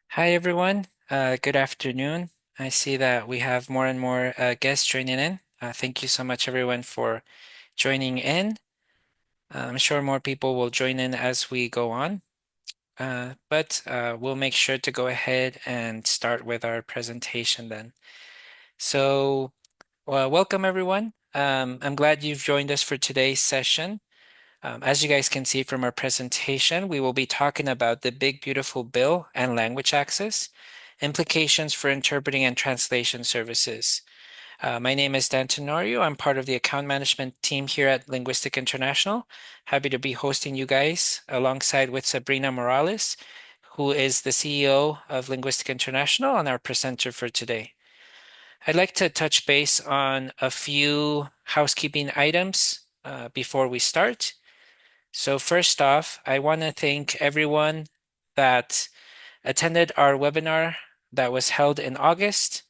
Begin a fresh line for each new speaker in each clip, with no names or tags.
Hi, everyone. Good afternoon. I see that we have more and more guests joining in. Thank you so much, everyone, for joining in. I'm sure more people will join in as we go on, but we'll make sure to go ahead and start with our presentation then. So, welcome, everyone. I'm glad you've joined us for today's session. As you guys can see from our presentation, we will be talking about the Big Beautiful Bill and language access, implications for interpreting and translation services. My name is Dan Tenorio. I'm part of the account management team here at Linguistic International. Happy to be hosting you guys alongside with Sabrina Morales, who is the CEO of Linguistic International and our presenter for today. I'd like to touch base on a few housekeeping items before we start. So first off, I want to thank everyone that attended our webinar that was held in August.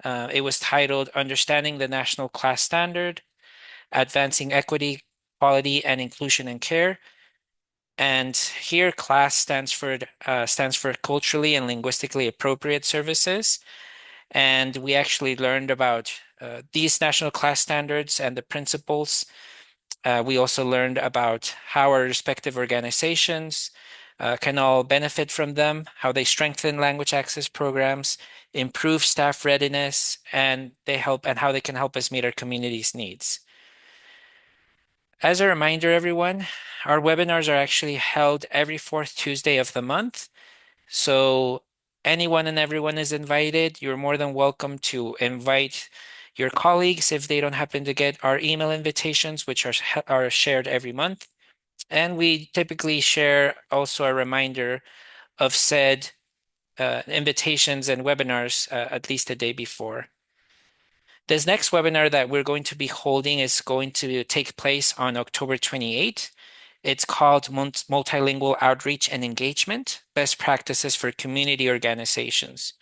It was titled Understanding the National Class Standard, Advancing Equity, Quality, and Inclusion in Care. And here CLASS stands for culturally and linguistically appropriate services. And we actually learned about these national class standards and the principles. We also learned about how our respective organizations can all benefit from them, how they strengthen language access programs, improve staff readiness, and how they can help us meet our community's needs. As a reminder, everyone, our webinars are actually held every fourth Tuesday of the month. So anyone and everyone is invited. You're more than welcome to invite your colleagues if they don't happen to get our email invitations, which are shared every month. And we typically share also a reminder of said invitations and webinars at least a day before. This next webinar that we're going to be holding is going to take place on October 28th. It's called Multilingual Outreach and Engagement, Best Practices for Community Organizations.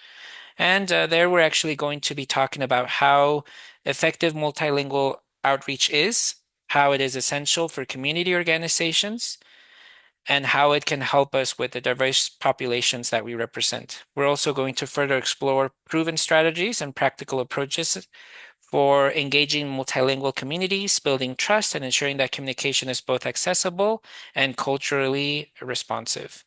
And there we're actually going to be talking about how effective multilingual outreach is, how it is essential for community organizations, and how it can help us with the diverse populations that we represent. We're also going to further explore proven strategies and practical approaches for engaging multilingual communities, building trust, and ensuring that communication is both accessible and culturally responsive.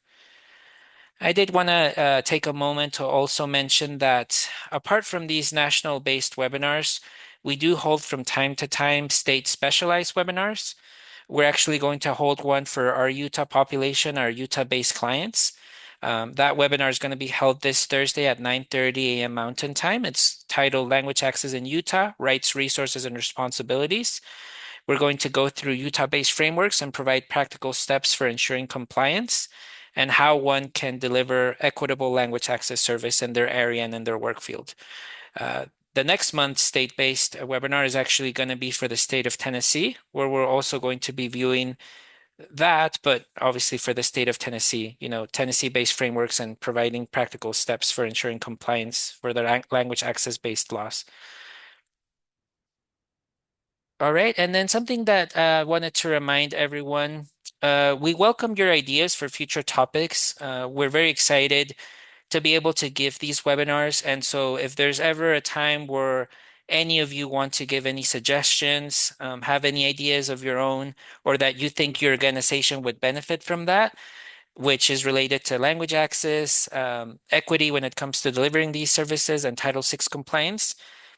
I did want to take a moment to also mention that apart from these national-based webinars, we do hold from time to time state specialized webinars. We're actually going to hold one for our Utah population, our Utah-based clients. That webinar is going to be held this Thursday at 9:30 a.m. Mountain Time. It's titled Language Access in Utah, Rights, Resources, and Responsibilities. We're going to go through Utah-based frameworks and provide practical steps for ensuring compliance and how one can deliver equitable language access service in their area and in their work field. Uh, the next month's state-based webinar is actually going to be for the state of Tennessee, where we're also going to be viewing that, but obviously for the state of Tennessee, Tennessee-based frameworks and providing practical steps for ensuring compliance for the language access-based laws. All right, and then something that I wanted to remind everyone, we welcome your ideas for future topics. We're very excited to be able to give these webinars. And so if there's ever a time where any of you want to give any suggestions, have any ideas of your own, or that you think your organization would benefit from that, which is related to language access, equity when it comes to delivering these services, and Title VI compliance,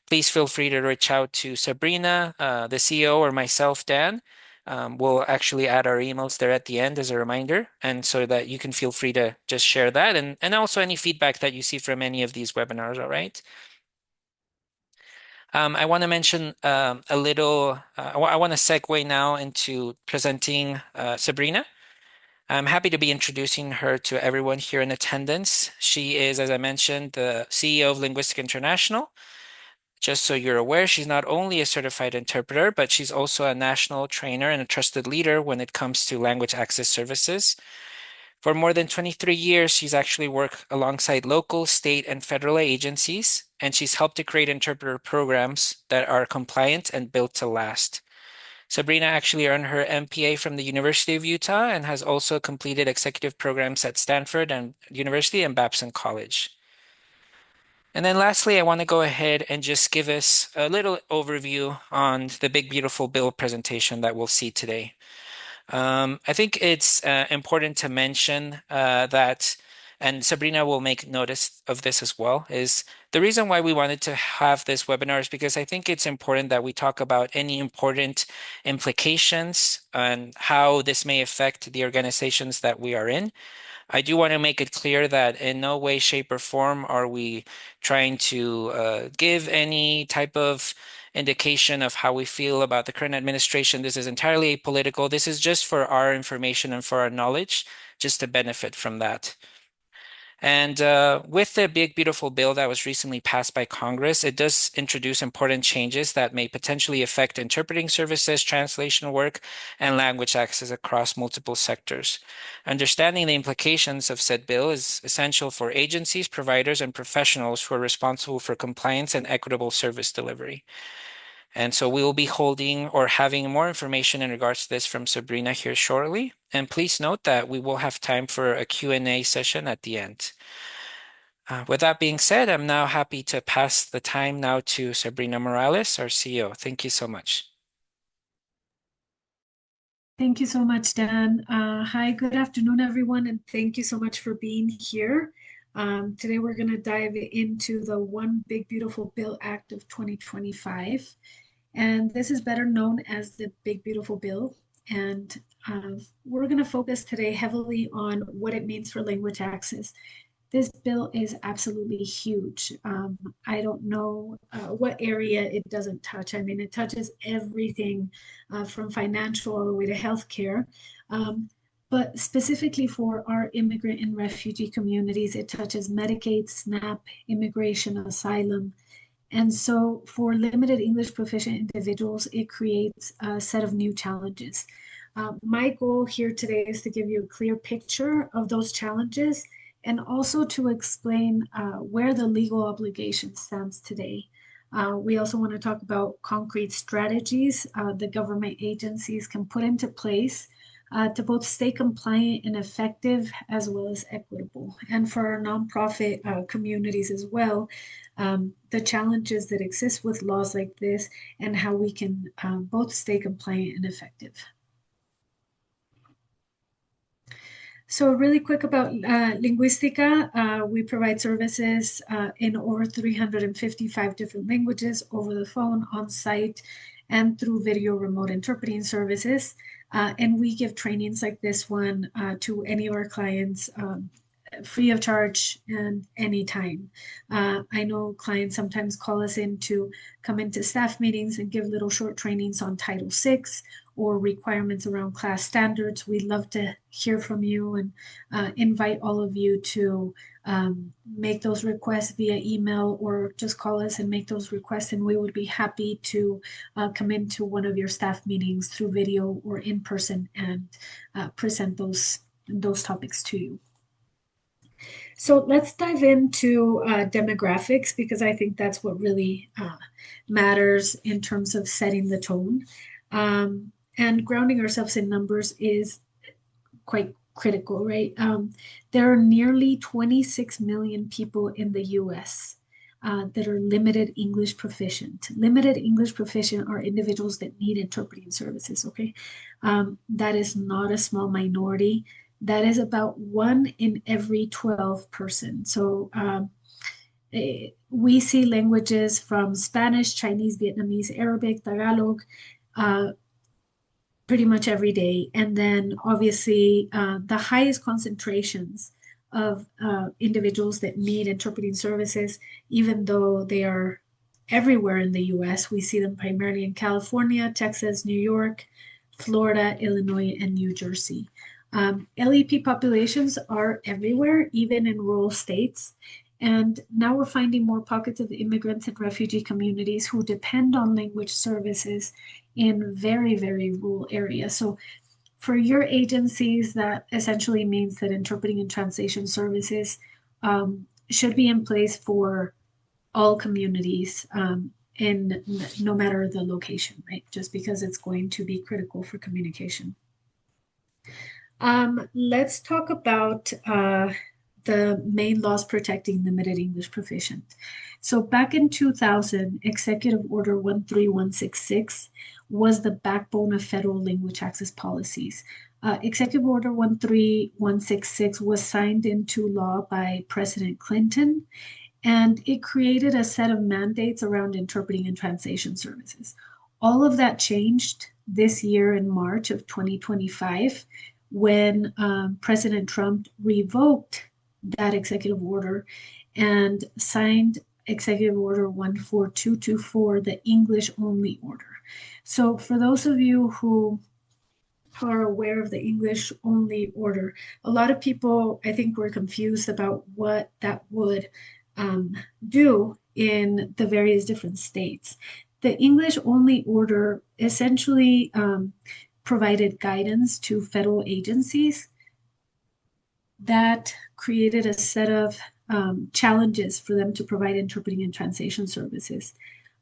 please feel free to reach out to Sabrina, the CEO, or myself, Dan. We'll actually add our emails there at the end as a reminder, and so that you can feel free to just share that and also any feedback that you see from any of these webinars, all right? I want to mention a little, I want to segue now into presenting Sabrina. I'm happy to be introducing her to everyone here in attendance. She is, as I mentioned, the CEO of Linguistic International. Just so you're aware, she's not only a certified interpreter, but she's also a national trainer and a trusted leader when it comes to language access services. For more than 23 years, she's actually worked alongside local, state, and federal agencies, and she's helped to create interpreter programs that are compliant and built to last. Sabrina actually earned her MPA from the University of Utah and has also completed executive programs at Stanford and University and Babson College. And then lastly, I want to go ahead and just give us a little overview on the Big Beautiful Bill presentation that we'll see today. I think it's important to mention that, and Sabrina will make notice of this as well, is the reason why we wanted to have this webinar is because I think it's important that we talk about any important implications and how this may affect the organizations that we are in. I do want to make it clear that in no way, shape, or form are we trying to give any type of indication of how we feel about the current administration. This is entirely apolitical. This is just for our information and for our knowledge, just to benefit from that. And with the big, beautiful bill that was recently passed by Congress, it does introduce important changes that may potentially affect interpreting services, translation work, and language access across multiple sectors. Understanding the implications of said bill is essential for agencies, providers, and professionals who are responsible for compliance and equitable service delivery. And so we will be holding or having more information in regards to this from Sabrina here shortly. And please note that we will have time for a Q&A session at the end. With that being said, I'm now happy to pass the time now to Sabrina Morales, our CEO. Thank you so much.
Thank you so much, Dan. Hi, good afternoon, everyone, and thank you so much for being here. Today, we're going to dive into the One Big Beautiful Bill Act of 2025. And this is better known as the Big Beautiful Bill. And we're going to focus today heavily on what it means for language access. This bill is absolutely huge. I don't know what area it doesn't touch. I mean, it touches everything from financial all the way to healthcare. But specifically for our immigrant and refugee communities, it touches Medicaid, SNAP, immigration, asylum. And so for limited English proficient individuals, it creates a set of new challenges. My goal here today is to give you a clear picture of those challenges and also to explain where the legal obligation stands today. We also want to talk about concrete strategies the government agencies can put into place to both stay compliant and effective as well as equitable. And for our nonprofit communities as well, the challenges that exist with laws like this and how we can both stay compliant and effective. So really quick about Linguistica, we provide services in over 355 different languages over the phone, on site, and through video remote interpreting services. And we give trainings like this one to any of our clients free of charge and anytime. I know clients sometimes call us in to come into staff meetings and give little short trainings on Title VI or requirements around class standards. We'd love to hear from you and invite all of you to make those requests via email or just call us and make those requests, and we would be happy to come into one of your staff meetings through video or in person and present those topics to you. So let's dive into demographics because I think that's what really matters in terms of setting the tone. And grounding ourselves in numbers is quite critical, right? There are nearly 26 million people in the US that are limited English proficient. Limited English proficient are individuals that need interpreting services, okay? That is not a small minority. That is about 1 in every 12 person. So we see languages from Spanish, Chinese, Vietnamese, Arabic, Tagalog, pretty much every day. And then obviously the highest concentrations of individuals that need interpreting services, even though they are everywhere in the US, we see them primarily in California, Texas, New York, Florida, Illinois, and New Jersey. LEP populations are everywhere, even in rural states. And now we're finding more pockets of immigrants and refugee communities who depend on language services in very, very rural areas. So for your agencies, that essentially means that interpreting and translation services should be in place for all communities in no matter the location, right? Just because it's going to be critical for communication. Let's talk about the main laws protecting limited English proficient. So back in 2000, Executive Order 13166 was the backbone of federal language access policies. Executive Order 13166 was signed into law by President Clinton, and it created a set of mandates around interpreting and translation services. All of that changed this year in March of 2025 when President Trump revoked that executive order and signed Executive Order 14224, the English only order. So, for those of you who are aware of the English only order, a lot of people, I think, were confused about what that would um, do in the various different states. The English only order essentially provided guidance to federal agencies that created a set of challenges for them to provide interpreting and translation services.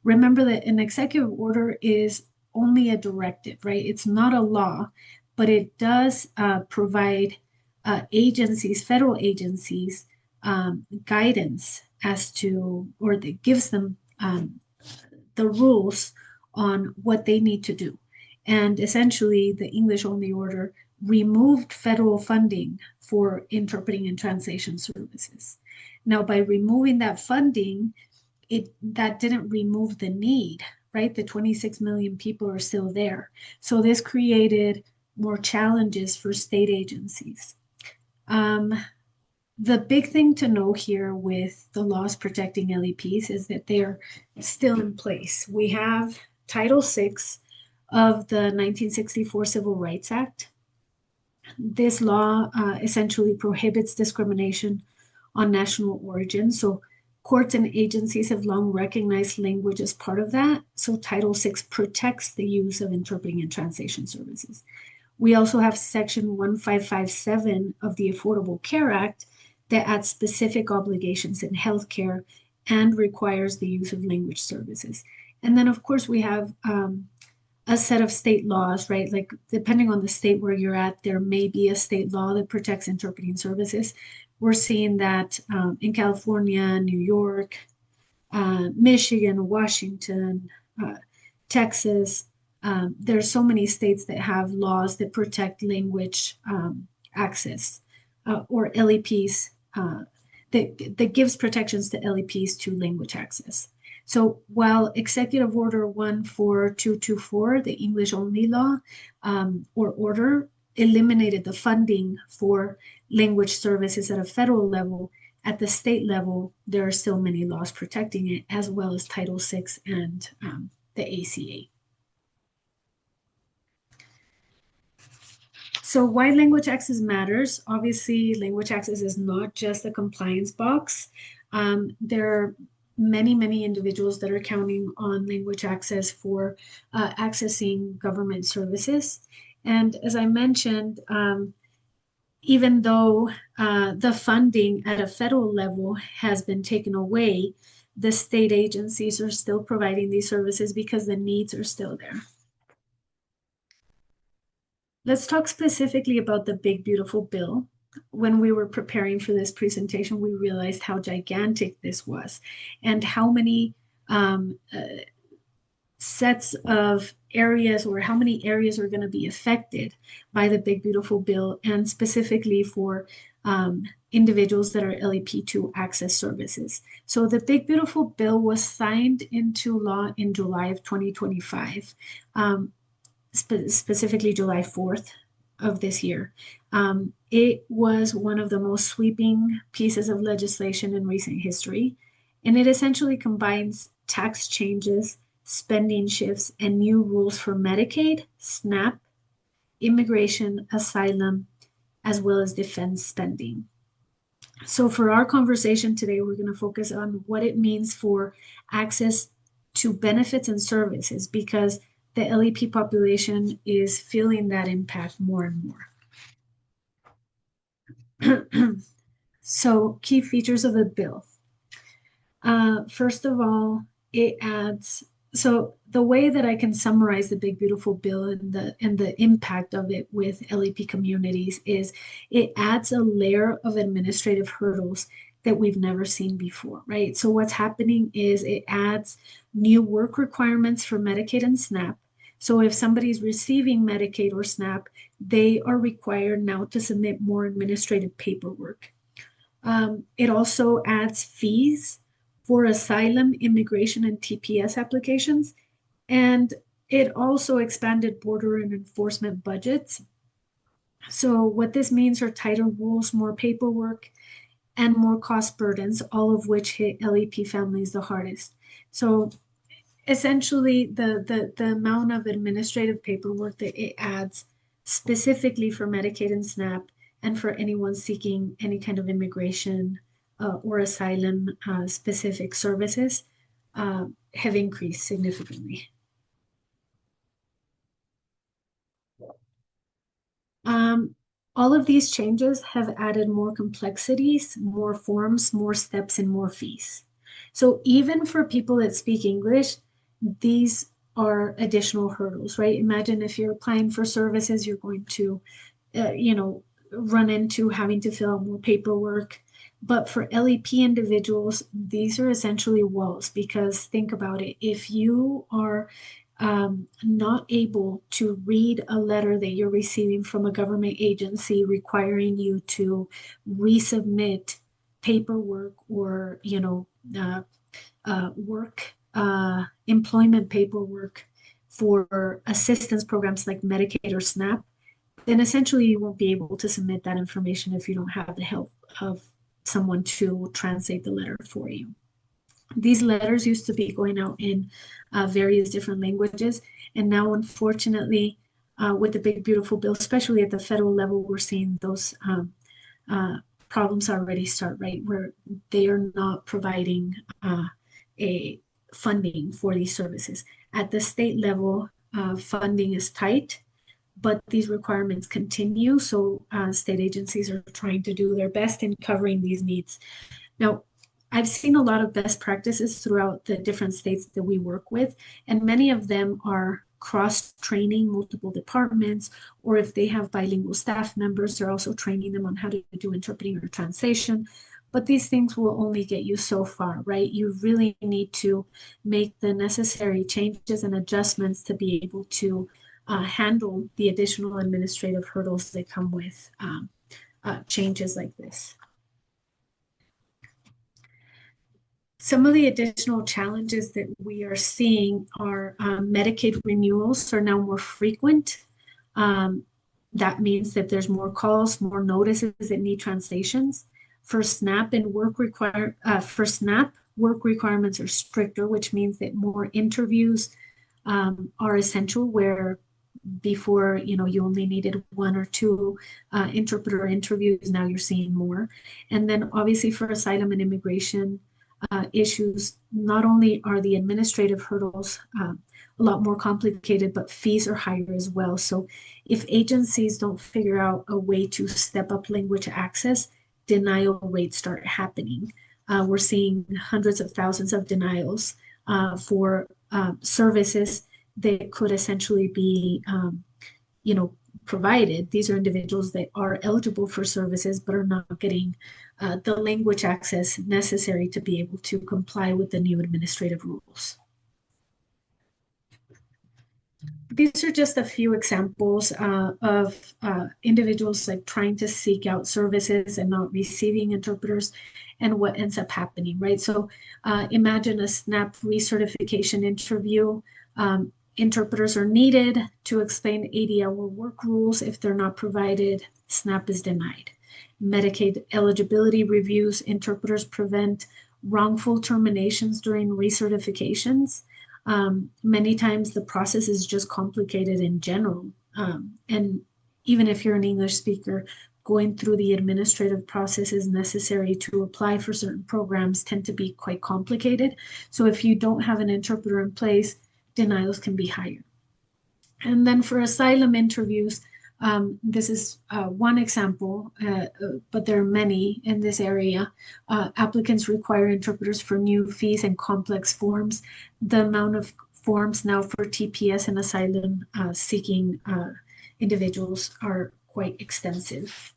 Remember that an executive order is only a directive, right? It's not a law, but it does provide agencies, federal agencies, guidance as to, or it gives them the rules on what they need to do. And essentially, the English only order removed federal funding for interpreting and translation services. Now, by removing that funding, that didn't remove the need, right? The 26 million people are still there. So this created more challenges for state agencies. Um, the big thing to know here with the laws protecting LEPs is that they're still in place. We have Title VI of the 1964 Civil Rights Act. This law essentially prohibits discrimination on national origin. So courts and agencies have long recognized language as part of that. So Title VI protects the use of interpreting and translation services. We also have Section 1557 of the Affordable Care Act that adds specific obligations in healthcare and requires the use of language services. And then, of course, we have a set of state laws, right? Like, depending on the state where you're at, there may be a state law that protects interpreting services. We're seeing that in California, New York, Michigan, Washington, Texas. There's so many states that have laws that protect language access or LEPs that gives protections to LEPs to language access. So while Executive Order 14224, the English only law or order, eliminated the funding for language services at a federal level, at the state level, there are still many laws protecting it, as well as Title VI and the ACA. So why language access matters? Obviously, language access is not just a compliance box. There are many individuals that are counting on language access for accessing government services. And as I mentioned, even though the funding at a federal level has been taken away, the state agencies are still providing these services because the needs are still there. Let's talk specifically about the Big Beautiful Bill. When we were preparing for this presentation, we realized how gigantic this was and how many sets of areas, or how many areas are going to be affected by the Big Beautiful Bill, and specifically for individuals that are LEP2 access services. So the Big Beautiful Bill was signed into law in July of 2025. Specifically July 4th of this year. It was one of the most sweeping pieces of legislation in recent history, and it essentially combines tax changes, spending shifts, and new rules for Medicaid, SNAP, immigration, asylum, as well as defense spending. So, for our conversation today, we're going to focus on what it means for access to benefits and services, because the LEP population is feeling that impact more and more. So, key features of the bill. First of all, it adds, so the way that I can summarize the Big Beautiful Bill and the impact of it with LEP communities is it adds a layer of administrative hurdles that we've never seen before, right? So what's happening is it adds new work requirements for Medicaid and SNAP. So if somebody's receiving Medicaid or SNAP, they are required now to submit more administrative paperwork. It also adds fees for asylum, immigration, and TPS applications. And it also expanded border and enforcement budgets. So, what this means are tighter rules, more paperwork, and more cost burdens, all of which hit LEP families the hardest. So, essentially the amount of administrative paperwork that it adds specifically for Medicaid and SNAP and for anyone seeking any kind of immigration or asylum specific services have increased significantly. Um, all of these changes have added more complexities, more forms, more steps, and more fees. So even for people that speak English, these are additional hurdles, right? Imagine if you're applying for services, you're going to, run into having to fill out more paperwork. But for LEP individuals, these are essentially walls because think about it. If you are not able to read a letter that you're receiving from a government agency requiring you to resubmit paperwork or work employment paperwork for assistance programs like Medicaid or SNAP, then essentially you won't be able to submit that information if you don't have the help of someone to translate the letter for you. These letters used to be going out in various different languages, and now, unfortunately, with the Big Beautiful Bill, especially at the federal level, we're seeing those uh, problems already start, right? Where they are not providing a funding for these services. At the state level, funding is tight, but these requirements continue. So state agencies are trying to do their best in covering these needs. Now, I've seen a lot of best practices throughout the different states that we work with, and many of them are cross training multiple departments, or if they have bilingual staff members, they're also training them on how to do interpreting or translation. But these things will only get you so far, right? You really need to make the necessary changes and adjustments to be able to handle the additional administrative hurdles that come with changes like this. Some of the additional challenges that we are seeing are Medicaid renewals are now more frequent. Um, that means that there's more calls, more notices that need translations. For SNAP and for SNAP, work requirements are stricter, which means that more interviews are essential. Where before, you only needed one or two interpreter interviews, now you're seeing more. And then obviously for asylum and immigration issues, not only are the administrative hurdles a lot more complicated, but fees are higher as well. So if agencies don't figure out a way to step up language access, denial rates start happening. We're seeing hundreds of thousands of denials for services that could essentially be, you know, provided. These are individuals that are eligible for services but are not getting the language access necessary to be able to comply with the new administrative rules. These are just a few examples of individuals like trying to seek out services and not receiving interpreters and what ends up happening, right? So imagine a SNAP recertification interview. Interpreters are needed to explain 80-hour work rules. If they're not provided, SNAP is denied. Medicaid eligibility reviews, interpreters prevent wrongful terminations during recertifications. Many times the process is just complicated in general. And even if you're an English speaker, going through the administrative processes necessary to apply for certain programs tend to be quite complicated. So if you don't have an interpreter in place, denials can be higher. And then for asylum interviews, This is one example, but there are many in this area. Applicants require interpreters for new fees and complex forms. The amount of forms now for TPS and asylum seeking individuals are quite extensive.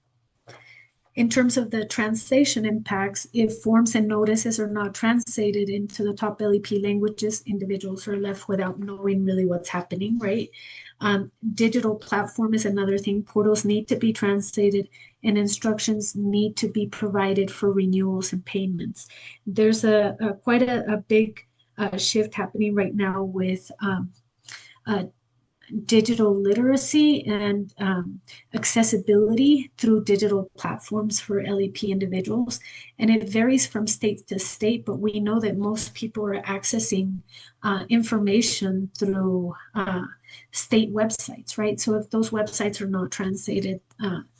In terms of the translation impacts, if forms and notices are not translated into the top LEP languages, individuals are left without knowing really what's happening, right? Digital platform is another thing. Portals need to be translated and instructions need to be provided for renewals and payments. There's a quite a big shift happening right now with uh, digital literacy and accessibility through digital platforms for LEP individuals. And it varies from state to state, but we know that most people are accessing information through state websites, right? So if those websites are not translated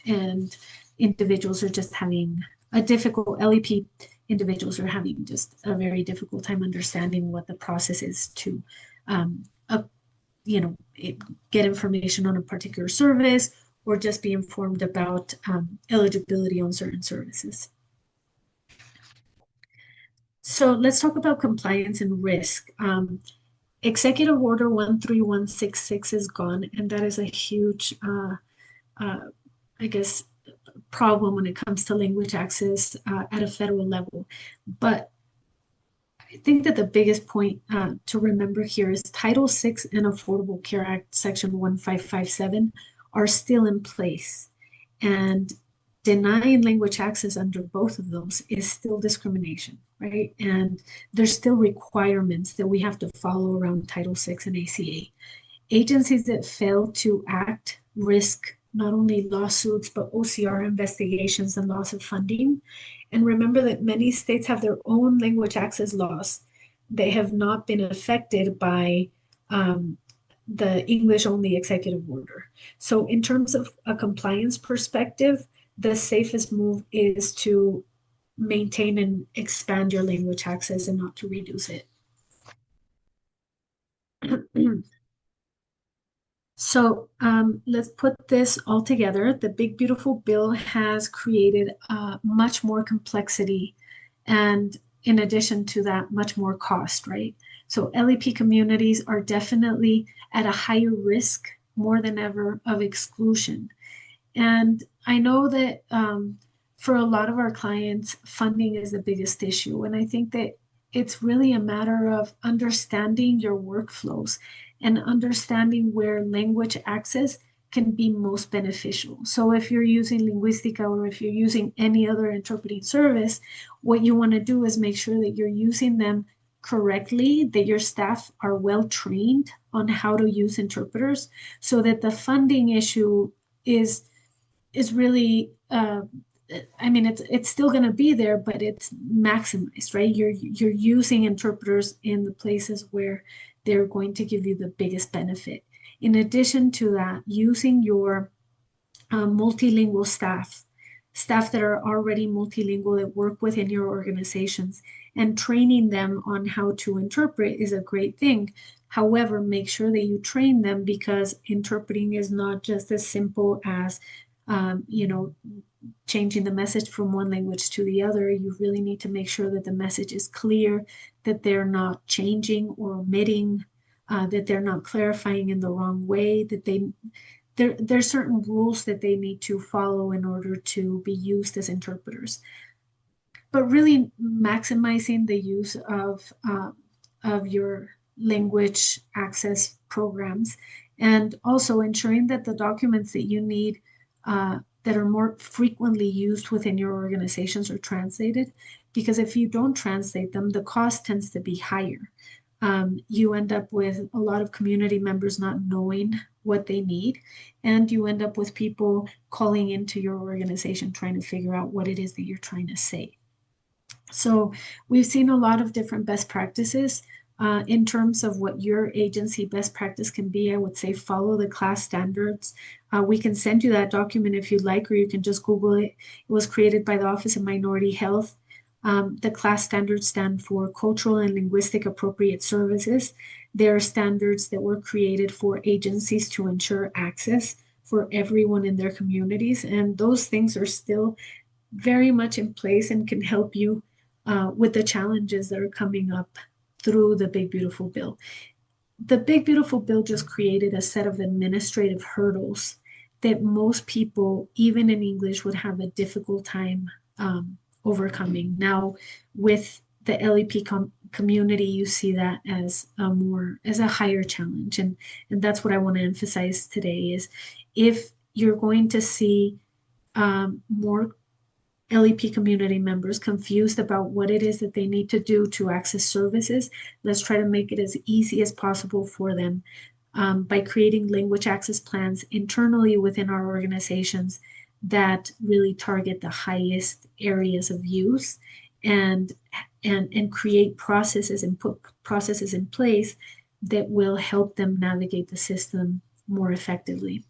and individuals are just having a difficult, LEP individuals are having just a very difficult time understanding what the process is to um, you know, get information on a particular service or just be informed about eligibility on certain services. So let's talk about compliance and risk. Executive Order 13166 is gone, and that is a huge, uh, I guess, problem when it comes to language access at a federal level. But I think that the biggest point to remember here is Title VI and Affordable Care Act, Section 1557, are still in place. And denying language access under both of those is still discrimination, right? And there's still requirements that we have to follow around Title VI and ACA. Agencies that fail to act risk not only lawsuits, but OCR investigations and loss of funding. And remember that many states have their own language access laws. They have not been affected by the English only executive order. So, in terms of a compliance perspective, the safest move is to maintain and expand your language access and not to reduce it. So let's put this all together. The Big Beautiful Bill has created much more complexity and in addition to that, much more cost, right? So LEP communities are definitely at a higher risk more than ever of exclusion. And I know that for a lot of our clients, funding is the biggest issue. And I think that it's really a matter of understanding your workflows and understanding where language access can be most beneficial. So if you're using Linguistica or if you're using any other interpreting service, what you want to do is make sure that you're using them correctly, that your staff are well trained on how to use interpreters so that the funding issue is really I mean it's still going to be there, but it's maximized, right? You're using interpreters in the places where they're going to give you the biggest benefit. In addition to that, using your multilingual staff that are already multilingual that work within your organizations and training them on how to interpret is a great thing. However, make sure that you train them because interpreting is not just as simple as you know, changing the message from one language to the other. You really need to make sure that the message is clear, that they're not changing or omitting, that they're not clarifying in the wrong way, that there's certain rules that they need to follow in order to be used as interpreters. But really maximizing the use of your language access programs and also ensuring that the documents that you need that are more frequently used within your organizations are translated. Because if you don't translate them, the cost tends to be higher. You end up with a lot of community members not knowing what they need, and you end up with people calling into your organization trying to figure out what it is that you're trying to say. So we've seen a lot of different best practices. In terms of what your agency best practice can be, I would say follow the class standards. We can send you that document if you'd like, or you can just Google it. It was created by the Office of Minority Health. The class standards stand for Cultural and Linguistic Appropriate Services. They are standards that were created for agencies to ensure access for everyone in their communities. And those things are still very much in place and can help you with the challenges that are coming up through the Big Beautiful Bill. The Big Beautiful Bill just created a set of administrative hurdles that most people, even in English, would have a difficult time overcoming. Now, with the LEP community, you see that as a higher challenge, and that's what I want to emphasize today is if you're going to see more LEP community members confused about what it is that they need to do to access services, let's try to make it as easy as possible for them by creating language access plans internally within our organizations that really target the highest areas of use and and create processes and put processes in place that will help them navigate the system more effectively.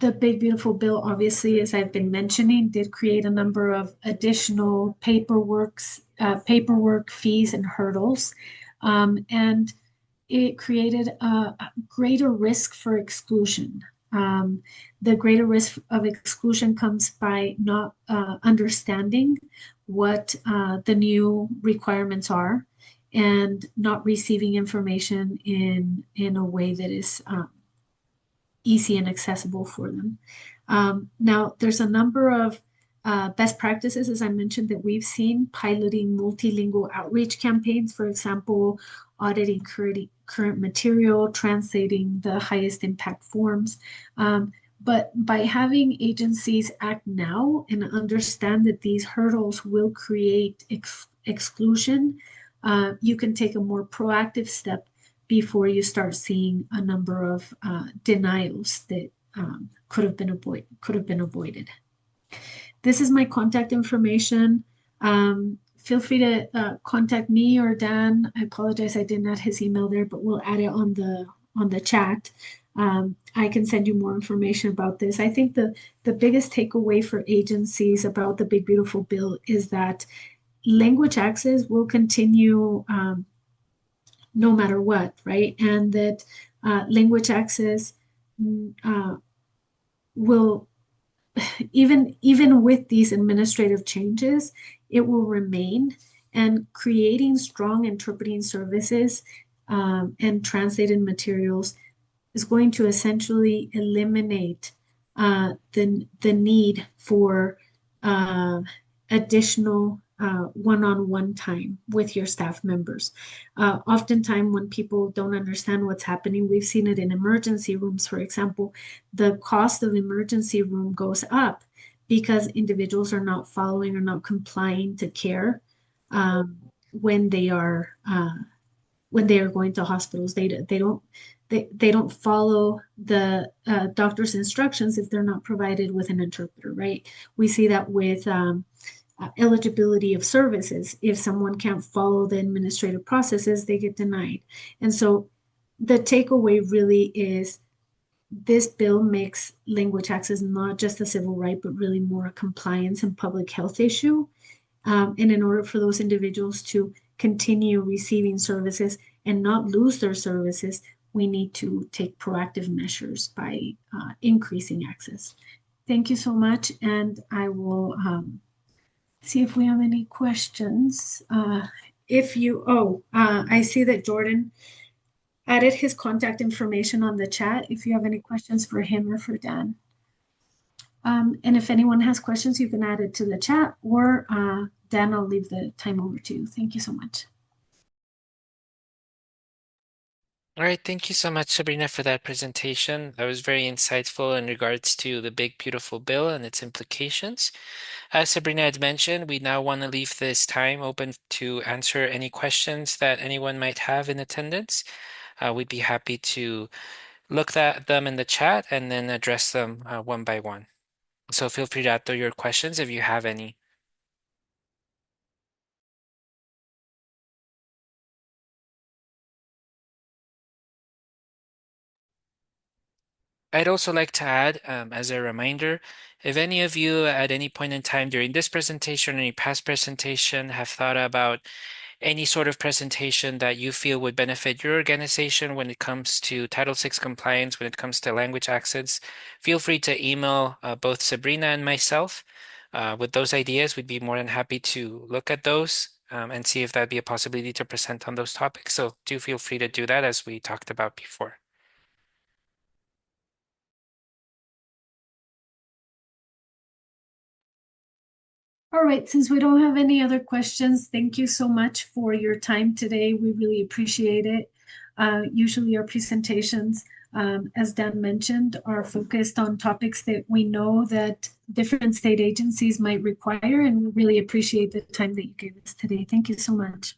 The Big Beautiful Bill, obviously, as I've been mentioning, did create a number of additional paperwork fees and hurdles. And it created a greater risk for exclusion. The greater risk of exclusion comes by not understanding what the new requirements are and not receiving information in a way that is easy and accessible for them. Now, there's a number of best practices, as I mentioned, that we've seen piloting multilingual outreach campaigns, for example, auditing current material, translating the highest impact forms. But by having agencies act now and understand that these hurdles will create exclusion, you can take a more proactive step before you start seeing a number of denials that could have been avoided. This is my contact information. Feel free to contact me or Dan. I apologize I didn't add his email there, but we'll add it on the chat. I can send you more information about this. I think the biggest takeaway for agencies about the Big Beautiful Bill is that language access will continue no matter what, right? And that language access will even with these administrative changes, it will remain. And creating strong interpreting services and translated materials is going to essentially eliminate the need for additional one-on-one time with your staff members. Oftentimes, when people don't understand what's happening, we've seen it in emergency rooms, for example, the cost of emergency room goes up because individuals are not following or not complying to care um, when they are going to hospitals. They don't follow the doctor's instructions if they're not provided with an interpreter, right? We see that with eligibility of services. If someone can't follow the administrative processes, they get denied. And so the takeaway really is this bill makes language access not just a civil right, but really more a compliance and public health issue. And in order for those individuals to continue receiving services and not lose their services, we need to take proactive measures by increasing access. Thank you so much. And I will see if we have any questions. I see that Jordan added his contact information on the chat if you have any questions for him or for Dan. And if anyone has questions, you can add it to the chat or Dan, I'll leave the time over to you. Thank you so much.
All right, thank you so much, Sabrina, for that presentation. That was very insightful in regards to the Big Beautiful Bill and its implications. As Sabrina had mentioned, we now want to leave this time open to answer any questions that anyone might have in attendance. We'd be happy to look at them in the chat and then address them one by one. So feel free to add your questions if you have any. I'd also like to add, as a reminder, if any of you at any point in time during this presentation or any past presentation have thought about any sort of presentation that you feel would benefit your organization when it comes to Title VI compliance, when it comes to language access, feel free to email both Sabrina and myself. With those ideas, we'd be more than happy to look at those and see if that'd be a possibility to present on those topics. So do feel free to do that as we talked about before.
All right, since we don't have any other questions, thank you so much for your time today. We really appreciate it. Usually our presentations, as Dan mentioned, are focused on topics that we know that different state agencies might require, and we really appreciate the time that you gave us today. Thank you so much.